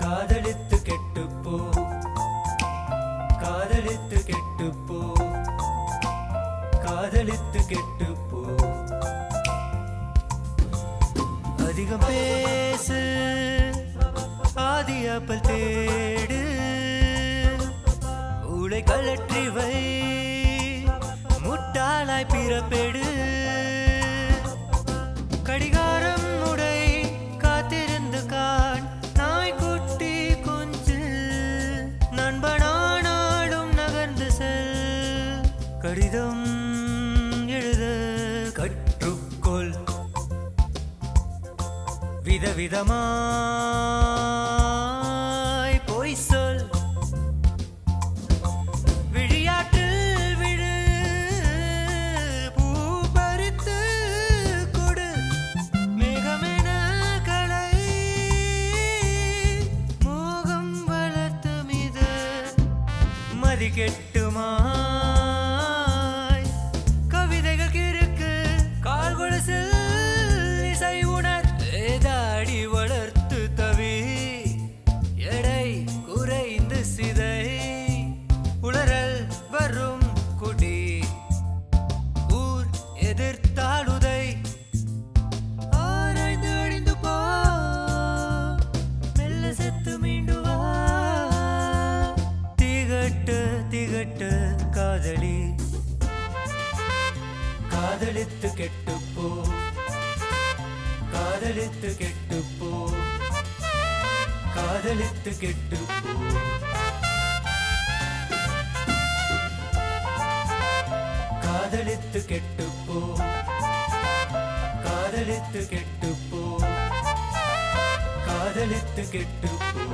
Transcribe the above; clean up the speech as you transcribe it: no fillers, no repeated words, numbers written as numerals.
காதலித்து கெட்டுப்போ காதலித்து கெட்டுப்போ காதலித்து கெட்டுப்போ அதிகம் பேசு ஆதியாப்பல் தேடு ஊளை கலற்றி வை முட்டாளாய் பிறப்பெடு கடிகாரம் உடை காத்திருந்து காண் நாய்க்குட்டி கொஞ்சு நண்பனானாலும் நகர்ந்து செல் கடிதம் எழுத கற்றுக்கொள் விதவிதமாய் பொய் சொல் விழியாற்றில் விழு பூ பறித்து கொடு மேகமென களை மோகம் வளர்த்து மித மதிக்கெட்டுமாய் கவிதைகள் கிறுக்கு கால் கொலுசில் இசை உணர் ஏதாடி வளர்த்து தவி எடை குறைந்து சிதை உளறல் வரும் குடி ஊர் எதிர்த்தாளுதை ஆராய்ந்து அழிந்து போ மெல்ல செத்து மீண்டு வா திகட்டு திகட்டு காதலி காதலித்து கெட்டுப்போ காதலித்து கெட்டுப்போ காதலித்து கெட்டுப்போ காதலித்து கெட்டுப்போ காதலித்து கெட்டுப்போ காதலித்து கெட்டுப்போ